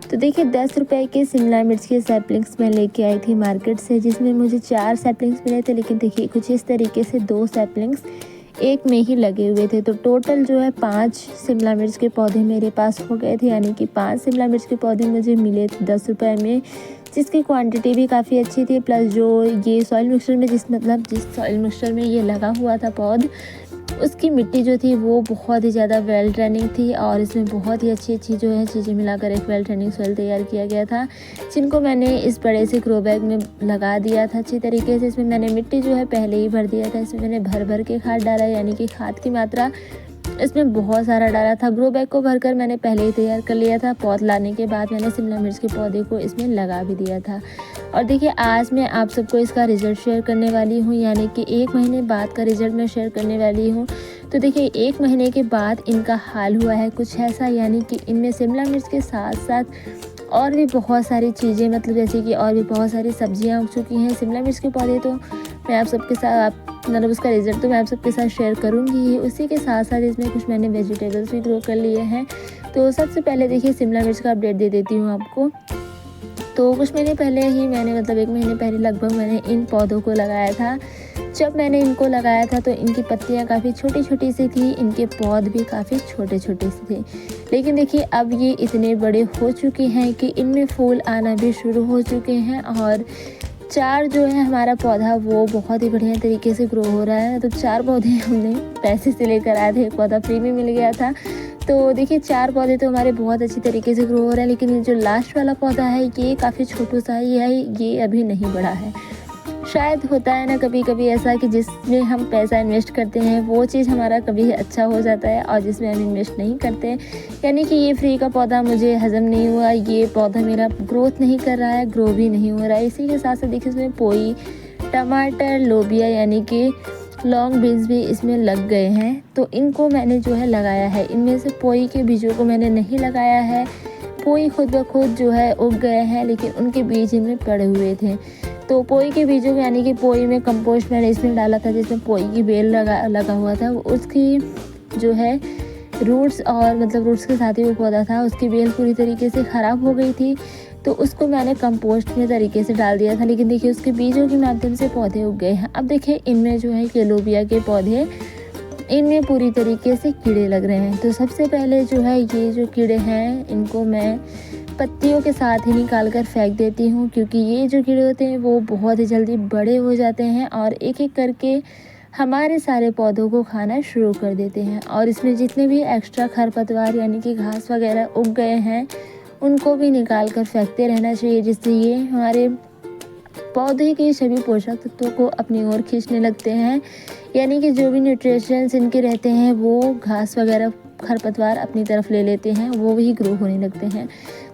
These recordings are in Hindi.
तो देखिए 10 रुपए के शिमला मिर्च के सैपलिंग्स मैं लेके आई थी मार्केट से, जिसमें मुझे 4 सैपलिंग्स मिले थे, लेकिन देखिए कुछ इस तरीके से 2 सैपलिंग्स एक में ही लगे हुए थे। तो टोटल जो है 5 शिमला मिर्च के पौधे मेरे पास हो गए थे, यानी कि 5 शिमला मिर्च के पौधे मुझे मिले थे 10 रुपए में, जिसकी क्वांटिटी भी काफ़ी अच्छी थी। प्लस जो ये सॉइल मिक्सचर में जिस सॉइल मिक्सचर में ये लगा हुआ था पौध, उसकी मिट्टी जो थी वो बहुत ही ज़्यादा वेल ट्रेनिंग थी और इसमें बहुत ही अच्छी जो है चीज़ें मिलाकर एक वेल ट्रेनिंग सॉइल तैयार किया गया था, जिनको मैंने इस बड़े से ग्रो बैग में लगा दिया था अच्छी तरीके से। इसमें मैंने मिट्टी जो है पहले ही भर दिया था, इसमें मैंने भर के खाद डाला, यानी कि खाद की मात्रा इसमें बहुत सारा डाला था। ग्रो बैग को भरकर मैंने पहले ही तैयार कर लिया था। पौध लाने के बाद मैंने शिमला मिर्च के पौधे को इसमें लगा भी दिया था। और देखिए आज मैं आप सबको इसका रिज़ल्ट शेयर करने वाली हूँ, यानी कि 1 महीने बाद का रिज़ल्ट मैं शेयर करने वाली हूँ। तो देखिए 1 महीने के बाद इनका हाल हुआ है कुछ ऐसा, यानी कि इनमें शिमला मिर्च के साथ साथ और भी बहुत सारी चीज़ें, मतलब जैसे कि और भी बहुत सारी सब्जियां उग चुकी हैं। शिमला मिर्च के पौधे तो मैं आप सबके साथ मतलब उसका रिज़ल्ट तो मैं आप सबके साथ शेयर करूंगी ही, उसी के साथ साथ इसमें कुछ मैंने वेजिटेबल्स भी ग्रो कर लिए हैं। तो सबसे पहले देखिए शिमला मिर्च का अपडेट दे देती हूँ आपको। तो कुछ महीने पहले ही मैंने 1 महीने पहले लगभग मैंने इन पौधों को लगाया था। जब मैंने इनको लगाया था तो इनकी पत्तियां काफ़ी छोटी छोटी सी थी, इनके पौध भी काफ़ी छोटे छोटे से थे, लेकिन देखिए अब ये इतने बड़े हो चुके हैं कि इनमें फूल आना भी शुरू हो चुके हैं। और 4 जो है हमारा पौधा वो बहुत ही बढ़िया तरीके से ग्रो हो रहा है। तो 4 पौधे हमने पैसे से लेकर आए थे, एक पौधा फ्री में मिल गया था। तो देखिए 4 पौधे तो हमारे बहुत अच्छी तरीके से ग्रो हो रहे हैं, लेकिन ये जो लास्ट वाला पौधा है ये काफ़ी छोटा सा ही है, ये अभी नहीं बढ़ा है। शायद होता है ना कभी कभी ऐसा कि जिसमें हम पैसा इन्वेस्ट करते हैं वो चीज़ हमारा कभी अच्छा हो जाता है, और जिसमें हम इन्वेस्ट नहीं करते, यानी कि ये फ्री का पौधा मुझे हज़म नहीं हुआ, ये पौधा मेरा ग्रोथ नहीं कर रहा है, ग्रो भी नहीं हो रहा है। इसी के साथ साथ देखिए इसमें पोई, टमाटर, लोबिया यानी कि लॉन्ग बीन्स भी इसमें लग गए हैं। तो इनको मैंने जो है लगाया है। इनमें से पोई के बीजों को मैंने नहीं लगाया है, पोई खुद ब खुद जो है उग गए हैं, लेकिन उनके बीज इनमें पड़े हुए थे। तो पोई के बीजों को, यानी कि पोई में कंपोस्ट मैंने इसमें डाला था, जिसमें पोई की बेल लगा हुआ था, उसकी जो है रूट्स और मतलब रूट्स के साथ ही वो पौधा था, उसकी बेल पूरी तरीके से ख़राब हो गई थी। तो उसको मैंने कंपोस्ट में तरीके से डाल दिया था, लेकिन देखिए उसके बीजों के माध्यम से पौधे उग गए हैं। अब देखिए इनमें जो है लोबिया के पौधे, इनमें पूरी तरीके से कीड़े लग रहे हैं। तो सबसे पहले जो है ये जो कीड़े हैं इनको मैं पत्तियों के साथ ही निकाल कर फेंक देती हूँ, क्योंकि ये जो कीड़े होते हैं वो बहुत ही जल्दी बड़े हो जाते हैं और एक एक करके हमारे सारे पौधों को खाना शुरू कर देते हैं। और इसमें जितने भी एक्स्ट्रा खरपतवार यानी कि घास वगैरह उग गए हैं उनको भी निकाल कर फेंकते रहना चाहिए, जिससे ये हमारे पौधे के सभी पोषक तत्वों को अपनी ओर खींचने लगते हैं, यानी कि जो भी न्यूट्रिशंस इनके रहते हैं वो घास वगैरह खरपतवार अपनी तरफ ले लेते हैं, वो भी ग्रो होने लगते हैं।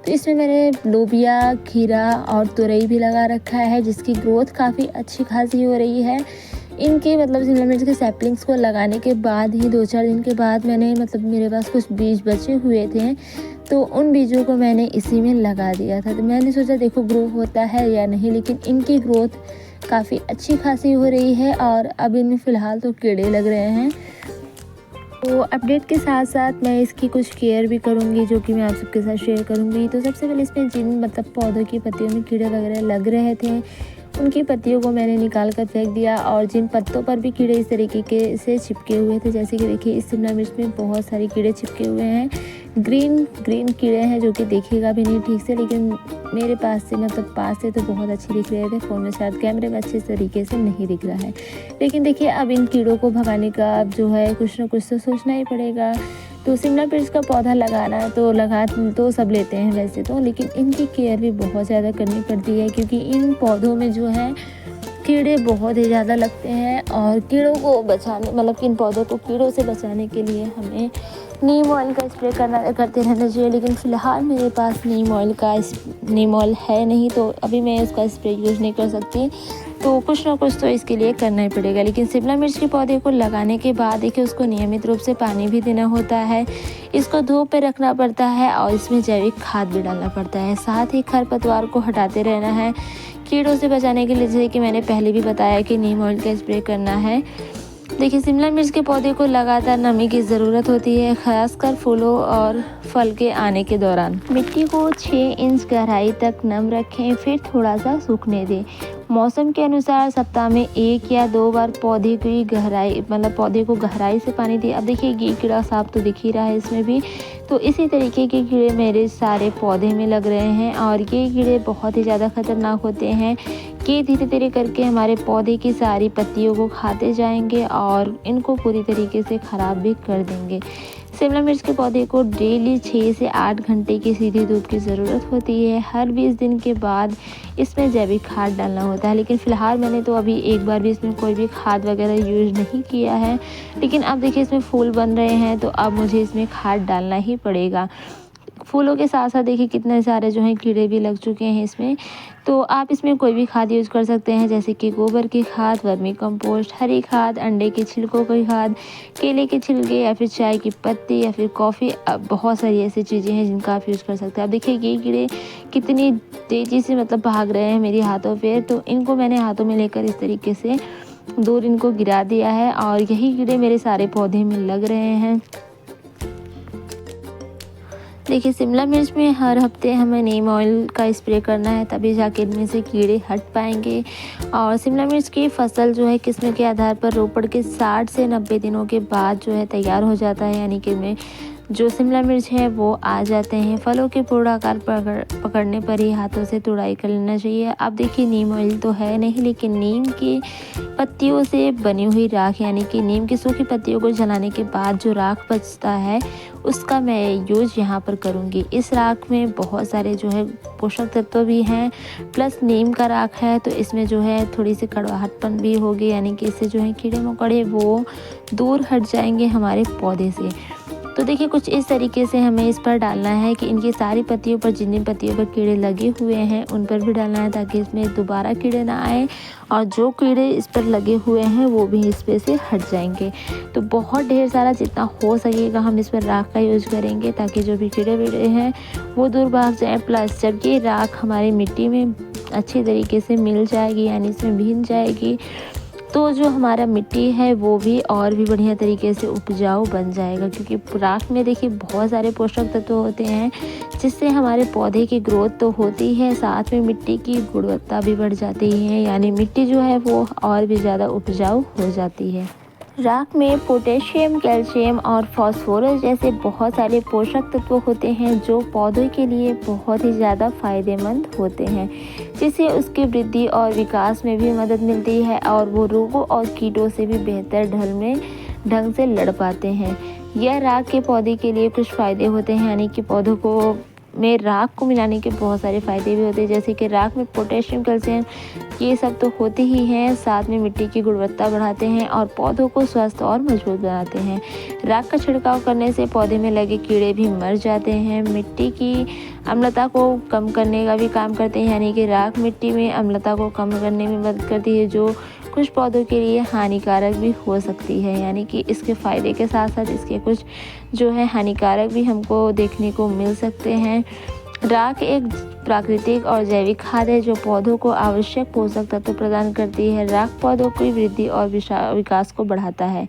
तो इसमें मैंने लोबिया, खीरा और तुरई भी लगा रखा है, जिसकी ग्रोथ काफ़ी अच्छी खासी हो रही है। इनके मतलब शिमला मिर्च के सैपलिंग्स को लगाने के बाद ही 2-4 दिन के बाद मैंने मेरे पास कुछ बीज बचे हुए थे, तो उन बीजों को मैंने इसी में लगा दिया था। तो मैंने सोचा देखो ग्रो होता है या नहीं, लेकिन इनकी ग्रोथ काफ़ी अच्छी खासी हो रही है और अब इनमें फ़िलहाल तो कीड़े लग रहे हैं। तो अपडेट के साथ साथ मैं इसकी कुछ केयर भी करूँगी, जो कि मैं आप सबके साथ शेयर करूँगी। तो सबसे पहले इसमें जिन पौधों की पत्तियों में कीड़े वगैरह लग रहे थे उनकी पत्तियों को मैंने निकाल कर फेंक दिया, और जिन पत्तों पर भी कीड़े इस तरीके से चिपके हुए थे, जैसे कि देखिए इस शिमला मिर्च में बहुत सारे कीड़े चिपके हुए हैं, ग्रीन कीड़े हैं जो कि देखिएगा भी नहीं ठीक से, लेकिन मेरे पास से तो बहुत अच्छे दिख रहे थे। फ़ोन में शायद कैमरे में अच्छे तरीके से नहीं दिख रहा है, लेकिन देखिए अब इन कीड़ों को भगाने का अब जो है कुछ ना कुछ तो सोचना ही पड़ेगा। तो शिमला मिर्च का पौधा लगाना तो सब लेते हैं वैसे तो, लेकिन इनकी केयर भी बहुत ज़्यादा करनी पड़ती है, क्योंकि इन पौधों में जो है कीड़े बहुत ही ज़्यादा लगते हैं। और कीड़ों को बचाने कि इन पौधों को कीड़ों से बचाने के लिए हमें नीम ऑयल का स्प्रे करते रहना चाहिए, लेकिन फ़िलहाल मेरे पास नीम ऑयल है नहीं, तो अभी मैं उसका स्प्रे यूज़ नहीं कर सकती। तो कुछ ना कुछ तो इसके लिए करना ही पड़ेगा। लेकिन शिमला मिर्च के पौधे को लगाने के बाद देखिए उसको नियमित रूप से पानी भी देना होता है, इसको धूप पे रखना पड़ता है और इसमें जैविक खाद भी डालना पड़ता है। साथ ही खरपतवार को हटाते रहना है कीड़ों से बचाने के लिए, जैसे कि मैंने पहले भी बताया कि नीम ऑयल का स्प्रे करना है। देखिए, शिमला मिर्च के पौधे को लगातार नमी की ज़रूरत होती है, खासकर फूलों और फल के आने के दौरान। मिट्टी को 6 इंच गहराई तक नम रखें, फिर थोड़ा सा सूखने दें। मौसम के अनुसार सप्ताह में 1 या 2 बार पौधे की गहराई पौधे को गहराई से पानी दें। अब देखिए, ये कीड़ा साफ तो दिख ही रहा है इसमें भी, तो इसी तरीके के कीड़े मेरे सारे पौधे में लग रहे हैं और ये कीड़े बहुत ही ज़्यादा खतरनाक होते हैं कि धीरे धीरे करके हमारे पौधे की सारी पत्तियों को खाते जाएंगे और इनको पूरी तरीके से ख़राब भी कर देंगे। शिमला मिर्च के पौधे को डेली 6 से 8 घंटे की सीधी धूप की ज़रूरत होती है। हर 20 दिन के बाद इसमें जैविक खाद डालना होता है, लेकिन फ़िलहाल मैंने तो अभी एक बार भी इसमें कोई भी खाद वगैरह यूज़ नहीं किया है। लेकिन अब देखिए, इसमें फूल बन रहे हैं तो अब मुझे इसमें खाद डालना ही पड़ेगा। फूलों के साथ साथ देखिए कितने सारे जो हैं कीड़े भी लग चुके हैं इसमें। तो आप इसमें कोई भी खाद यूज़ कर सकते हैं, जैसे कि गोबर की खाद, वर्मी कंपोस्ट, हरी खाद, अंडे के छिलकों की खाद, केले के छिलके या फिर चाय की पत्ती या फिर कॉफ़ी। बहुत सारी ऐसी चीज़ें हैं जिनका आप यूज़ कर सकते हैं। अब देखिए, ये कीड़े कितनी तेज़ी से भाग रहे हैं मेरे हाथों पे, तो इनको मैंने हाथों में लेकर इस तरीके से दूर इनको गिरा दिया है और यही कीड़े मेरे सारे पौधे में लग रहे हैं। देखिए, शिमला मिर्च में हर हफ्ते हमें नीम ऑयल का स्प्रे करना है, तभी जाके इनमें से कीड़े हट पाएंगे। और शिमला मिर्च की फसल जो है किस्म के आधार पर रोपड़ के 60 से 90 दिनों के बाद जो है तैयार हो जाता है, यानी कि इनमें जो शिमला मिर्च है वो आ जाते हैं। फलों के पूर्ण आकार पकड़ने पर ही हाथों से तुड़ाई कर लेना चाहिए। अब देखिए, नीम ऑयल तो है नहीं, लेकिन नीम की पत्तियों से बनी हुई राख, यानी कि नीम की सूखी पत्तियों को जलाने के बाद जो राख बचता है उसका मैं यूज़ यहाँ पर करूँगी। इस राख में बहुत सारे जो है पोषक तत्व भी हैं, प्लस नीम का राख है तो इसमें जो है थोड़ी सी कड़वाहटपन भी होगी, यानी कि इससे जो है कीड़े मकोड़े वो दूर हट जाएंगे हमारे पौधे से। तो देखिए, कुछ इस तरीके से हमें इस पर डालना है कि इनकी सारी पत्तियों पर, जितनी पत्तियों पर कीड़े लगे हुए हैं उन पर भी डालना है, ताकि इसमें दोबारा कीड़े ना आए और जो कीड़े इस पर लगे हुए हैं वो भी इस पे से हट जाएंगे। तो बहुत ढेर सारा, जितना हो सकेगा हम इस पर राख का यूज़ करेंगे, ताकि जो भी कीड़े वीड़े हैं वो दूर भाग जाएँ। प्लस जब ये राख हमारी मिट्टी में अच्छी तरीके से मिल जाएगी, यानी इसमें भीग जाएगी, तो जो हमारा मिट्टी है वो भी और भी बढ़िया तरीके से उपजाऊ बन जाएगा। क्योंकि राख में देखिए बहुत सारे पोषक तत्व होते हैं, जिससे हमारे पौधे की ग्रोथ तो होती है, साथ में मिट्टी की गुणवत्ता भी बढ़ जाती है, यानी मिट्टी जो है वो और भी ज़्यादा उपजाऊ हो जाती है। राख में पोटेशियम, कैल्शियम और फास्फोरस जैसे बहुत सारे पोषक तत्व होते हैं जो पौधों के लिए बहुत ही ज़्यादा फायदेमंद होते हैं, जिससे उसकी वृद्धि और विकास में भी मदद मिलती है और वो रोगों और कीटों से भी बेहतर ढंग से लड़ पाते हैं। यह राख के पौधे के लिए कुछ फ़ायदे होते हैं, यानी कि पौधों को में राख को मिलाने के बहुत सारे फ़ायदे भी होते हैं, जैसे कि राख में पोटेशियम, कैल्शियम ये सब तो होते ही हैं, साथ में मिट्टी की गुणवत्ता बढ़ाते हैं और पौधों को स्वस्थ और मजबूत बनाते हैं। राख का छिड़काव करने से पौधे में लगे कीड़े भी मर जाते हैं। मिट्टी की अम्लता को कम करने का भी काम करते हैं, यानी कि राख मिट्टी में अम्लता को कम करने में मदद करती है, जो कुछ पौधों के लिए हानिकारक भी हो सकती है। यानी कि इसके फ़ायदे के साथ साथ इसके कुछ जो है हानिकारक भी हमको देखने को मिल सकते हैं। राख एक प्राकृतिक और जैविक खाद है जो पौधों को आवश्यक पोषक तत्व प्रदान करती है। राख पौधों की वृद्धि और विकास को बढ़ाता है।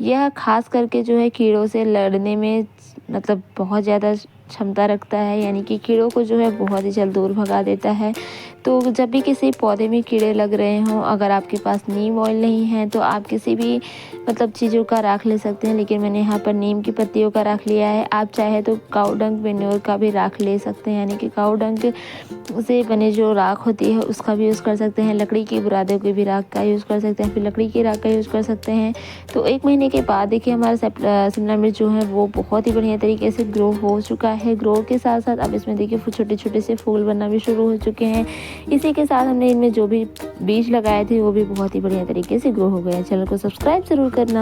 यह खास करके जो है कीड़ों से लड़ने में बहुत ज़्यादा क्षमता रखता है, यानी कि कीड़ों को जो है बहुत ही जल्द दूर भगा देता है। तो जब भी किसी पौधे में कीड़े लग रहे हों, अगर आपके पास नीम ऑयल नहीं है तो आप किसी भी चीज़ों का राख ले सकते हैं, लेकिन मैंने यहाँ पर नीम की पत्तियों का राख लिया है। आप चाहे तो काऊ डंग मैन्योर का भी राख ले सकते हैं, यानी कि काऊ डंग से बने जो राख होती है उसका भी यूज़ कर सकते हैं। लकड़ी की बुरादों की भी राख का यूज़ कर सकते हैं, फिर लकड़ी की राख का यूज़ कर सकते हैं। तो 1 महीने के बाद देखिए हमारा शिमला मिर्च जो है वो बहुत ही बढ़िया तरीके से ग्रो हो चुका है। ग्रो के साथ साथ अब इसमें देखिए छोटे छोटे से फूल बनना भी शुरू हो चुके हैं। इसी के साथ हमने इनमें जो भी बीज लगाए थे वो भी बहुत ही बढ़िया तरीके से ग्रो हो गए हैं। चैनल को सब्सक्राइब ज़रूर करना।